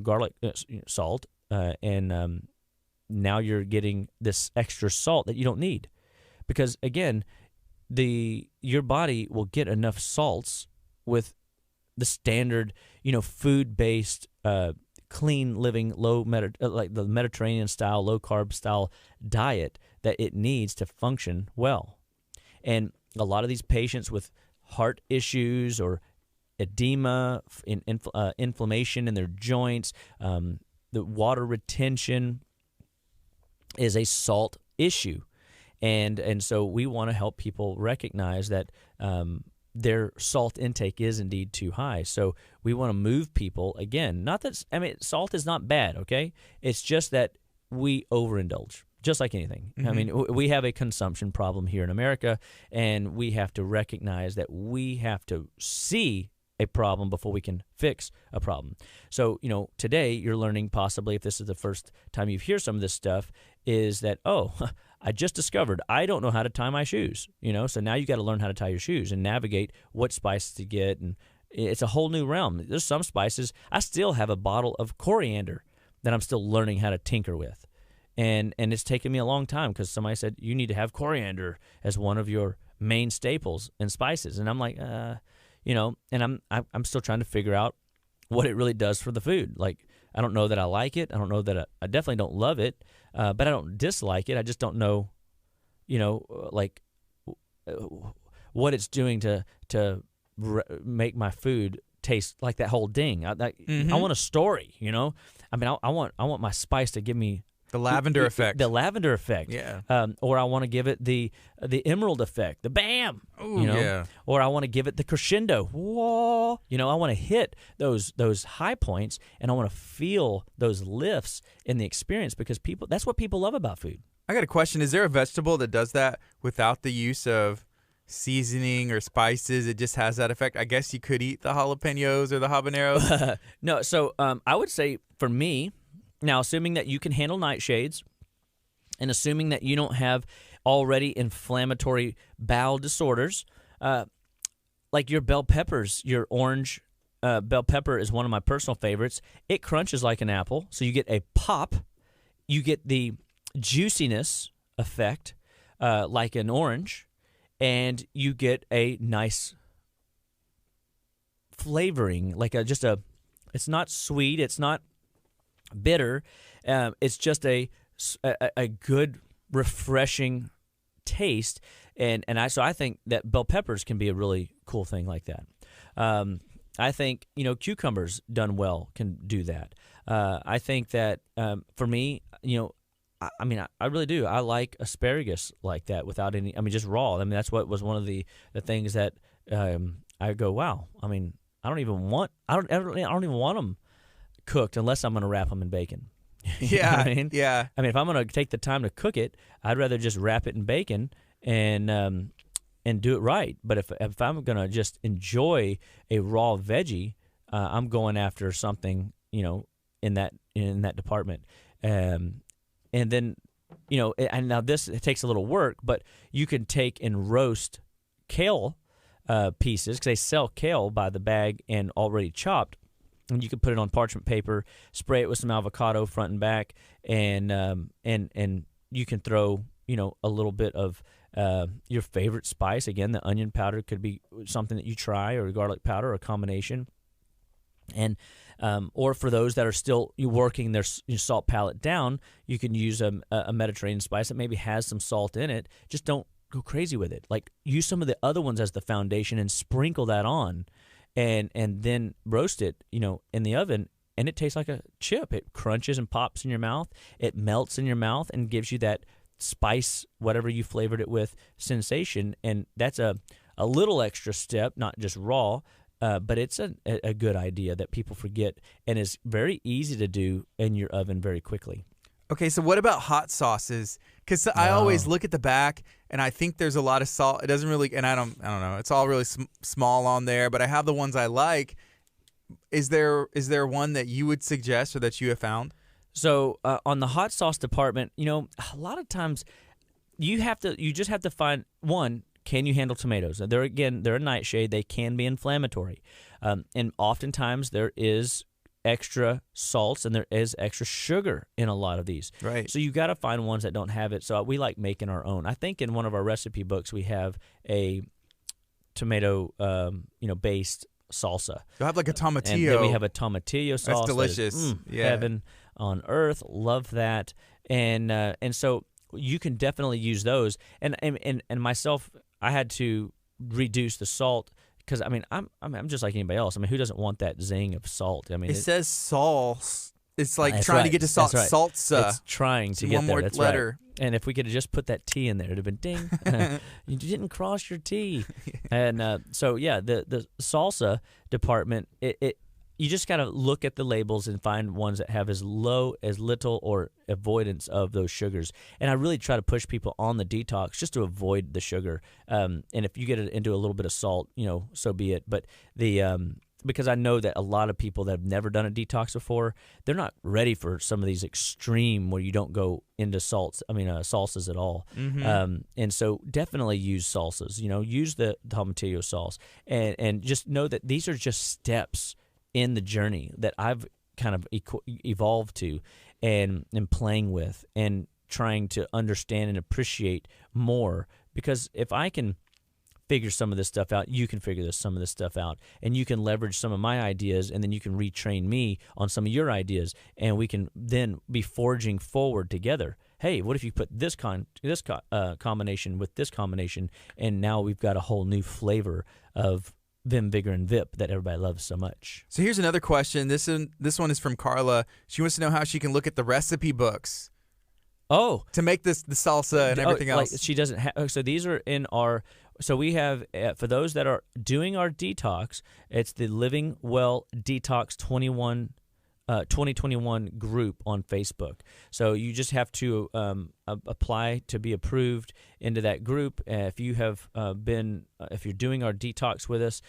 [SPEAKER 2] garlic salt, and now you're getting this extra salt that you don't need, because again, your body will get enough salts with the standard food-based clean living, like the Mediterranean style, low carb style diet that it needs to function well. And a lot of these patients with heart issues or edema, inflammation in their joints, the water retention is a salt issue. And so we want to help people recognize that their salt intake is indeed too high. So we want to move people, again, not that, salt is not bad, okay? It's just that we overindulge, just like anything. Mm-hmm. We have a consumption problem here in America, and we have to recognize that we have to see a problem before we can fix a problem. So, today you're learning, possibly if this is the first time you hear some of this stuff, is that, I just discovered I don't know how to tie my shoes, so now you got to learn how to tie your shoes and navigate what spices to get, and it's a whole new realm. There's some spices. I still have a bottle of coriander that I'm still learning how to tinker with, and it's taken me a long time because somebody said you need to have coriander as one of your main staples and spices, and I'm like, and I'm still trying to figure out what it really does for the food. Like, I don't know that I like it. I don't know that I definitely don't love it, but I don't dislike it. I just don't know, what it's doing to make my food taste like that whole ding. I want a story, I want my spice to give me
[SPEAKER 1] the lavender effect.
[SPEAKER 2] The lavender effect.
[SPEAKER 1] Yeah.
[SPEAKER 2] Or I want to give it the emerald effect, the bam.
[SPEAKER 1] Ooh, yeah.
[SPEAKER 2] Or I want to give it the crescendo. Whoa. I want to hit those high points, and I want to feel those lifts in the experience, because that's what people love about food.
[SPEAKER 1] I got a question. Is there a vegetable that does that without the use of seasoning or spices? It just has that effect. I guess you could eat the jalapenos or the habaneros.
[SPEAKER 2] No. So I would say for me, now, assuming that you can handle nightshades, and assuming that you don't have already inflammatory bowel disorders, like your bell peppers, your orange bell pepper is one of my personal favorites. It crunches like an apple, so you get a pop. You get the juiciness effect like an orange, and you get a nice flavoring, like it's not sweet, it's not bitter, it's just a good, refreshing taste, and I think that bell peppers can be a really cool thing like that. I think cucumbers done well can do that. I think that for me, I really do. I like asparagus like that without any. Just raw. That's what was one of the things that I go, wow. I don't even want them cooked unless I'm going to wrap them in bacon.
[SPEAKER 1] Yeah,
[SPEAKER 2] yeah. If I'm going to take the time to cook it, I'd rather just wrap it in bacon and do it right. But if I'm going to just enjoy a raw veggie, I'm going after something in that department. And then and now it takes a little work, but you can take and roast kale pieces, because they sell kale by the bag and already chopped. And you can put it on parchment paper, spray it with some avocado front and back, and you can throw a little bit of your favorite spice. Again, the onion powder could be something that you try, or garlic powder, or a combination. And or for those that are still working their salt palate down, you can use a Mediterranean spice that maybe has some salt in it. Just don't go crazy with it. Like, use some of the other ones as the foundation and sprinkle that on. And then roast it, in the oven, and it tastes like a chip. It crunches and pops in your mouth. It melts in your mouth and gives you that spice, whatever you flavored it with, sensation. And that's a a little extra step, not just raw, but it's a good idea that people forget and is very easy to do in your oven very quickly.
[SPEAKER 1] Okay, so what about hot sauces? Because I always look at the back, and I think there's a lot of salt. It doesn't really, and I don't know. It's all really small on there, but I have the ones I like. Is there one that you would suggest or that you have found?
[SPEAKER 2] So on the hot sauce department, a lot of times you just have to find one. Can you handle tomatoes? They're a nightshade. They can be inflammatory, and oftentimes there is extra salts and there is extra sugar in a lot of these.
[SPEAKER 1] Right.
[SPEAKER 2] So you got to find ones that don't have it. So we like making our own. I think in one of our recipe books we have a tomato, based salsa.
[SPEAKER 1] You'll have like a tomatillo.
[SPEAKER 2] And then we have a tomatillo sauce.
[SPEAKER 1] That's delicious.
[SPEAKER 2] Heaven on earth. Love that. And so you can definitely use those. And myself, I had to reduce the salt. Because I'm just like anybody else. Who doesn't want that zing of salt?
[SPEAKER 1] It says sauce. It's like trying to get to
[SPEAKER 2] salt.
[SPEAKER 1] Right. Salsa.
[SPEAKER 2] It's trying to get
[SPEAKER 1] one
[SPEAKER 2] there.
[SPEAKER 1] more
[SPEAKER 2] That's
[SPEAKER 1] letter.
[SPEAKER 2] Right. And if we could have just put that T in there, it'd have been ding. You didn't cross your T. And the salsa department, you just got to look at the labels and find ones that have as little or avoidance of those sugars. And I really try to push people on the detox just to avoid the sugar. And if you get it into a little bit of salt, so be it. But because I know that a lot of people that have never done a detox before, they're not ready for some of these extreme where you don't go into salsas at all.
[SPEAKER 1] Mm-hmm.
[SPEAKER 2] And so definitely use salsas. Use the tomatillo sauce, and just know that these are just steps in the journey that I've kind of evolved to and playing with and trying to understand and appreciate more. Because if I can figure some of this stuff out, you can figure some of this stuff out, and you can leverage some of my ideas, and then you can retrain me on some of your ideas, and we can then be forging forward together. Hey, what if you put this combination with this combination, and now we've got a whole new flavor of Vim, Vigor, and VIP that everybody loves so much.
[SPEAKER 1] So here's another question. This one is from Carla. She wants to know how she can look at the recipe books.
[SPEAKER 2] Oh,
[SPEAKER 1] to make the salsa and everything else.
[SPEAKER 2] Like she doesn't have. So these are in our. So we have for those that are doing our detox. It's the Living Well Detox 2021 group on Facebook. So you just have to apply to be approved into that group. If you have if you're doing our detox with us,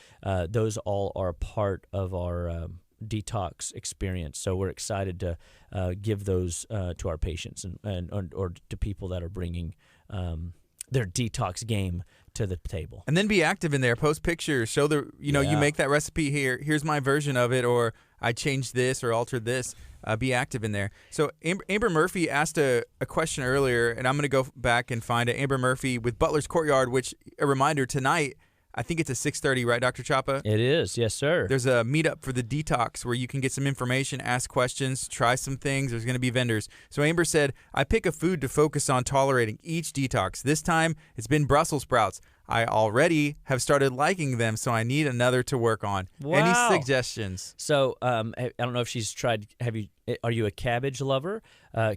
[SPEAKER 2] those all are a part of our detox experience. So we're excited to give those to our patients or to people that are bringing their detox game to the table.
[SPEAKER 1] And then be active in there. Post pictures. Show you make that recipe here. Here's my version of it, or I changed this or altered this. Be active in there. So Amber Murphy asked a question earlier, and I'm going to go back and find it. Amber Murphy with Butler's Courtyard, which, a reminder, tonight, I think it's at 6:30, right, Dr. Chapa?
[SPEAKER 2] It is, yes, sir.
[SPEAKER 1] There's a meetup for the detox where you can get some information, ask questions, try some things. There's going to be vendors. So Amber said, I pick a food to focus on tolerating each detox. This time, it's been Brussels sprouts. I already have started liking them, so I need another to work on.
[SPEAKER 2] Wow.
[SPEAKER 1] Any suggestions?
[SPEAKER 2] So I don't know if she's tried. Are you a cabbage lover?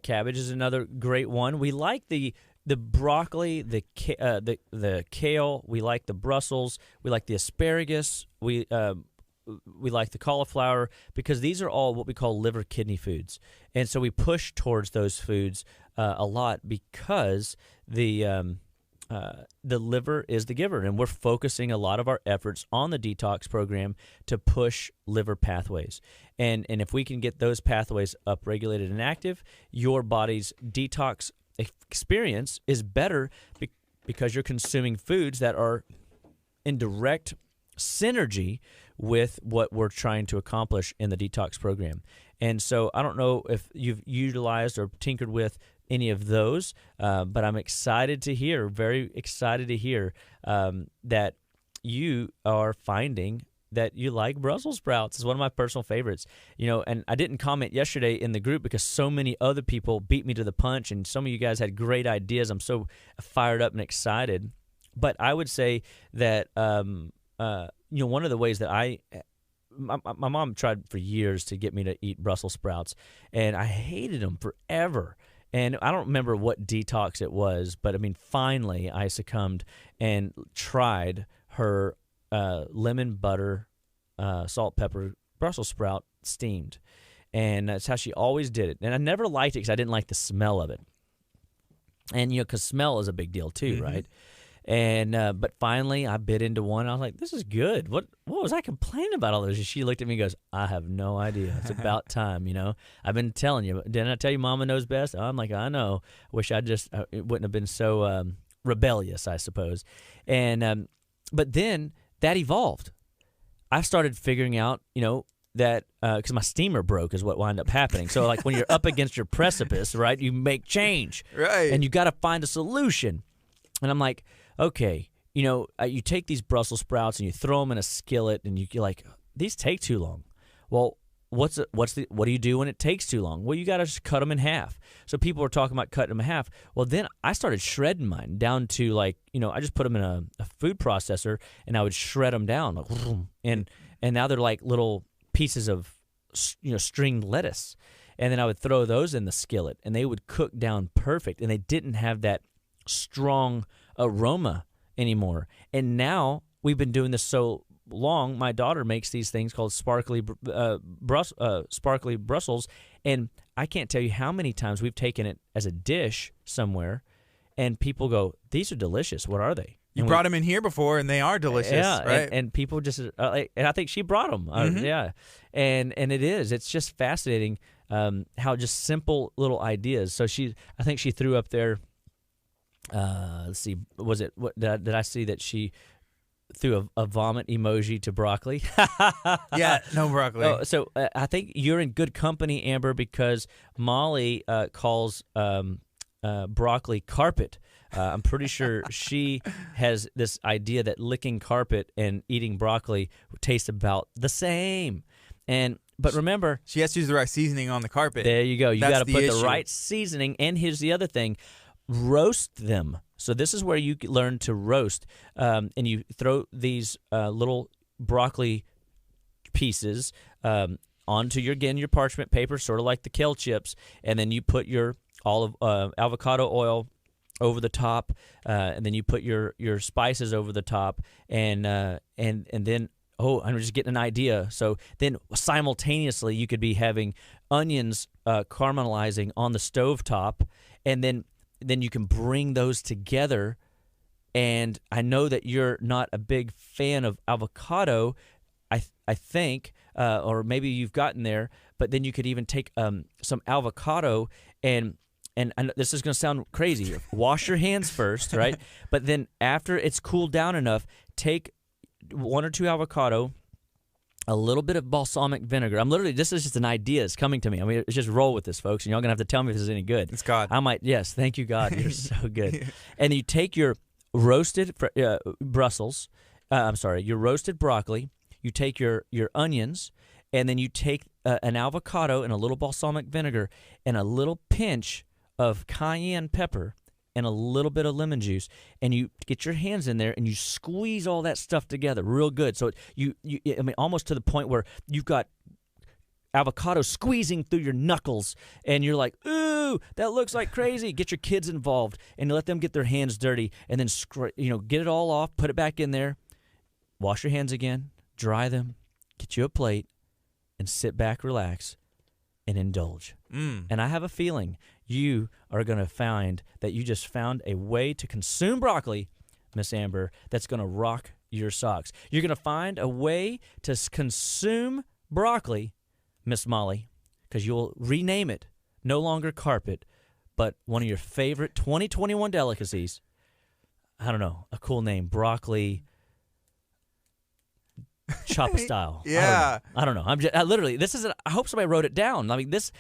[SPEAKER 2] Cabbage is another great one. We like the broccoli, the kale. We like the Brussels. We like the asparagus. We like the cauliflower, because these are all what we call liver kidney foods, and so we push towards those foods a lot because the liver is the giver, and we're focusing a lot of our efforts on the detox program to push liver pathways. And if we can get those pathways upregulated and active, your body's detox experience is better because you're consuming foods that are in direct synergy with what we're trying to accomplish in the detox program. And so I don't know if you've utilized or tinkered with any of those, but I'm very excited to hear that you are finding that you like Brussels sprouts. It's one of my personal favorites. And I didn't comment yesterday in the group because so many other people beat me to the punch, and some of you guys had great ideas. I'm so fired up and excited. But I would say that one of the ways that my mom tried for years to get me to eat Brussels sprouts, and I hated them forever. And I don't remember what detox it was, but finally I succumbed and tried her lemon butter, salt, pepper, Brussels sprout steamed. And that's how she always did it. And I never liked it because I didn't like the smell of it. And, because smell is a big deal too, right? And but finally I bit into one. I was like, this is good. What was I complaining about all those? And she looked at me and goes, I have no idea. It's about time, I've been telling you. Didn't I tell you Mama knows best? I'm like, I know. Wish I just it wouldn't have been so rebellious, I suppose. And but then that evolved. I started figuring out, that because my steamer broke is what wound up happening. So like when you're up against your precipice, right, you make change.
[SPEAKER 1] Right.
[SPEAKER 2] And you got to find a solution. And I'm like, okay, you take these Brussels sprouts and you throw them in a skillet and you're like, these take too long. Well, what do you do when it takes too long? Well, you got to just cut them in half. So people were talking about cutting them in half. Well, then I started shredding mine down to like, I just put them in a food processor and I would shred them down. Like, and now they're like little pieces of, stringed lettuce. And then I would throw those in the skillet and they would cook down perfect. And they didn't have that strong aroma anymore. And now we've been doing this so long, my daughter makes these things called sparkly Brussels, and I can't tell you how many times we've taken it as a dish somewhere, and people go, "These are delicious. What are they?"
[SPEAKER 1] You brought them in here before, and they are delicious,
[SPEAKER 2] yeah,
[SPEAKER 1] right?
[SPEAKER 2] And people just, and I think she brought them, yeah, and it's just fascinating how just simple little ideas. So I think she threw up there. Let's see, was it? What did I see that she threw a vomit emoji to broccoli?
[SPEAKER 1] Yeah, no broccoli.
[SPEAKER 2] Oh, so I think you're in good company, Amber, because Molly calls broccoli carpet. I'm pretty sure she has this idea that licking carpet and eating broccoli taste about the same. But remember,
[SPEAKER 1] she has to use the right seasoning on the carpet.
[SPEAKER 2] There you go. You got to put
[SPEAKER 1] the
[SPEAKER 2] right seasoning. And here's the other thing. Roast them. So this is where you learn to roast. And you throw these little broccoli pieces onto your parchment paper, sort of like the kale chips, and then you put your avocado oil over the top, and then you put your spices over the top, and then I'm just getting an idea. So then simultaneously you could be having onions caramelizing on the stovetop, and then you can bring those together. And I know that you're not a big fan of avocado, I think, or maybe you've gotten there, but then you could even take some avocado and I know this is going to sound crazy. Wash your hands first, right? But then after it's cooled down enough, take 1 or 2 avocado, a little bit of balsamic vinegar. This is just an idea. It's coming to me. I mean, just roll with this, folks, and y'all going to have to tell me if this is any good.
[SPEAKER 1] It's God.
[SPEAKER 2] Yes, thank you, God. You're so good. Yeah. And you take your roasted your roasted broccoli, you take your onions, and then you take an avocado and a little balsamic vinegar and a little pinch of cayenne pepper and a little bit of lemon juice, and you get your hands in there and you squeeze all that stuff together real good. So almost to the point where you've got avocado squeezing through your knuckles, and you're like, ooh, that looks like crazy. Get your kids involved and let them get their hands dirty, and then get it all off, put it back in there, wash your hands again, dry them, get you a plate, and sit back, relax, and indulge. And I have a feeling you are going to find that you just found a way to consume broccoli, Miss Amber, that's going to rock your socks. You're going to find a way to consume broccoli, Miss Molly, because you'll rename it, no longer carpet, but one of your favorite 2021 delicacies. I don't know, a cool name, broccoli Chapa style.
[SPEAKER 1] Yeah.
[SPEAKER 2] I don't know. I literally, I hope somebody wrote it down. I mean, this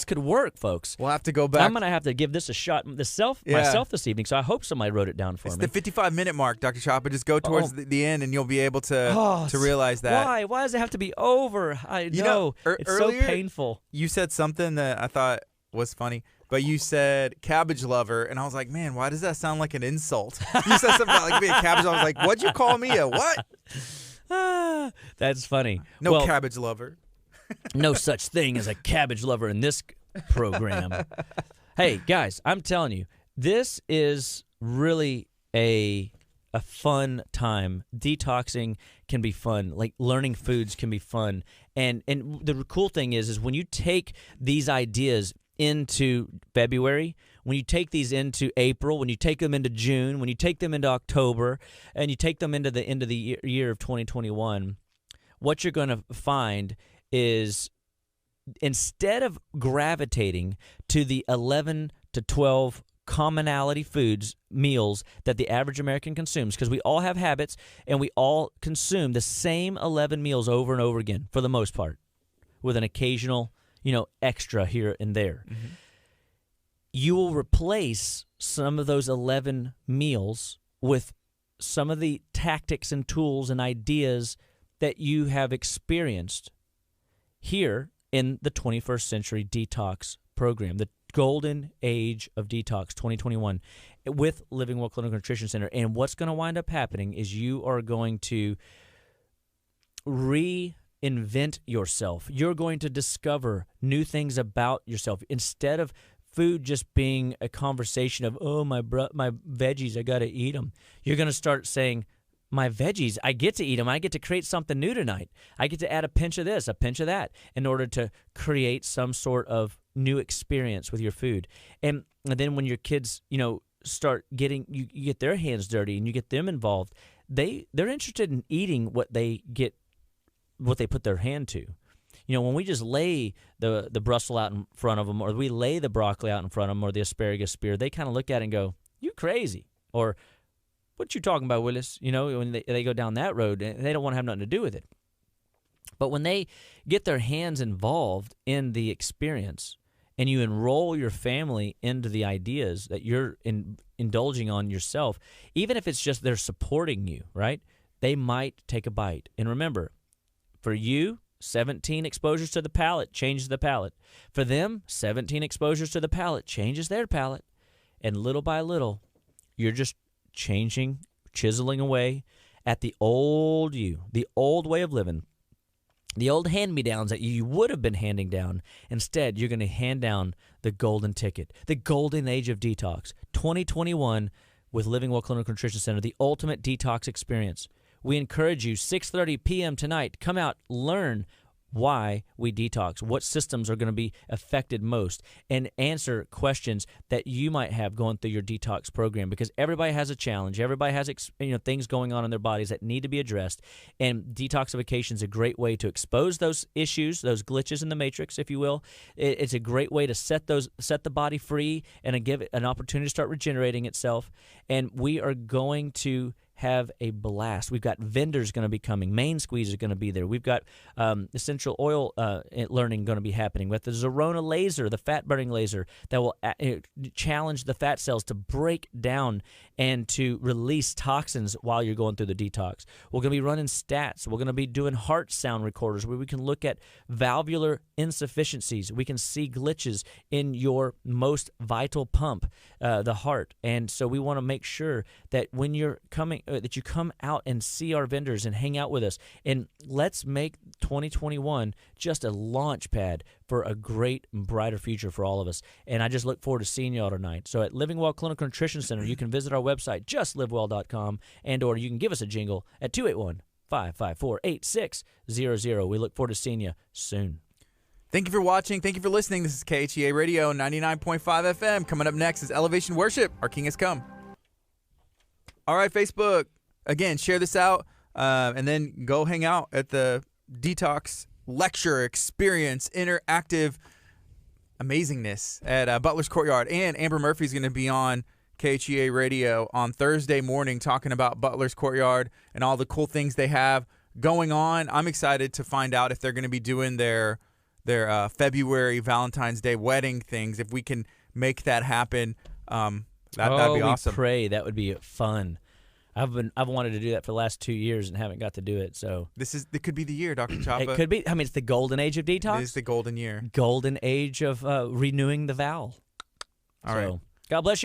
[SPEAKER 2] could work, folks.
[SPEAKER 1] We'll have to go back.
[SPEAKER 2] I'm going to have to give this a shot myself this evening, so I hope somebody wrote it down for me.
[SPEAKER 1] It's the 55-minute mark, Dr. Chapa. Just go towards the end, and you'll be able to realize that.
[SPEAKER 2] Why? Why does it have to be over? I know. It's
[SPEAKER 1] earlier,
[SPEAKER 2] so painful.
[SPEAKER 1] You said something that I thought was funny, but you said cabbage lover, and I was like, man, why does that sound like an insult? You said something about like being a cabbage lover. I was like, what'd you call me? A what?
[SPEAKER 2] That's funny.
[SPEAKER 1] No cabbage lover.
[SPEAKER 2] No such thing as a cabbage lover in this program. Hey, guys, I'm telling you, this is really a a fun time. Detoxing can be fun. Like learning foods can be fun. And the cool thing is when you take these ideas into February, when you take these into April, when you take them into June, when you take them into October, and you take them into the end of the year of 2021, what you're going to find is instead of gravitating to the 11 to 12 commonality foods, meals that the average American consumes, because we all have habits and we all consume the same 11 meals over and over again for the most part, with an occasional, extra here and there. Mm-hmm. You will replace some of those 11 meals with some of the tactics and tools and ideas that you have experienced here in the 21st Century Detox program, the Golden Age of Detox 2021 with Living Well Clinical Nutrition Center. And what's going to wind up happening is you are going to reinvent yourself. You're going to discover new things about yourself. Instead of food just being a conversation of, oh, my veggies, I got to eat them, you're going to start saying, my veggies, I get to eat them. I get to create something new tonight. I get to add a pinch of this, a pinch of that, in order to create some sort of new experience with your food. And then when your kids, start getting, you get their hands dirty and you get them involved, they're interested in eating what they put their hand to. When we just lay the Brussels out in front of them, or we lay the broccoli out in front of them, or the asparagus spear, they kind of look at it and go, you crazy, or what you talking about, Willis? When they go down that road, they don't want to have nothing to do with it. But when they get their hands involved in the experience and you enroll your family into the ideas that you're indulging on yourself, even if it's just they're supporting you, right? They might take a bite. And remember, for you, 17 exposures to the palate changes the palate. For them, 17 exposures to the palate changes their palate. And little by little, you're just chiseling away at the old you, the old way of living, the old hand-me-downs that you would have been handing down. Instead, you're going to hand down the golden ticket, the Golden Age of Detox, 2021 with Living Well Clinical Nutrition Center, the ultimate detox experience. We encourage you, 6:30 p.m. tonight, come out, learn why we detox, what systems are going to be affected most, and answer questions that you might have going through your detox program, because everybody has a challenge. Everybody has things going on in their bodies that need to be addressed, and detoxification is a great way to expose those issues, those glitches in the matrix, if you will. It's a great way to set the body free and give it an opportunity to start regenerating itself, and we are going to have a blast. We've got vendors going to be coming. Main Squeeze is going to be there. We've got essential oil learning going to be happening with the Zerona laser, the fat-burning laser that will challenge the fat cells to break down and to release toxins while you're going through the detox. We're going to be running stats. We're going to be doing heart sound recorders where we can look at valvular insufficiencies. We can see glitches in your most vital pump, the heart. And so we want to make sure that when you're coming, that you come out and see our vendors and hang out with us. And let's make 2021 just a launch pad for a great and brighter future for all of us. And I just look forward to seeing you all tonight. So at Living Well Clinical Nutrition Center, you can visit our website, justlivewell.com, and or you can give us a jingle at 281-554-8600. We look forward to seeing you soon.
[SPEAKER 1] Thank you for watching. Thank you for listening. This is KHEA Radio 99.5 FM. Coming up next is Elevation Worship. Our King has come. All right, Facebook. Again, share this out and then go hang out at the Detox Lecture Experience Interactive Amazingness at Butler's Courtyard. And Amber Murphy's going to be on KHEA Radio on Thursday morning talking about Butler's Courtyard and all the cool things they have going on. I'm excited to find out if they're going to be doing their February Valentine's Day wedding things. If we can make that happen, that'd be awesome.
[SPEAKER 2] We pray that would be fun. I've wanted to do that for the last 2 years and haven't got to do it. So
[SPEAKER 1] it could be the year, Dr. Chapa.
[SPEAKER 2] It could be. I mean, it's the golden age of detox.
[SPEAKER 1] It is the golden year.
[SPEAKER 2] Golden age of renewing the vow.
[SPEAKER 1] All right.
[SPEAKER 2] God bless you.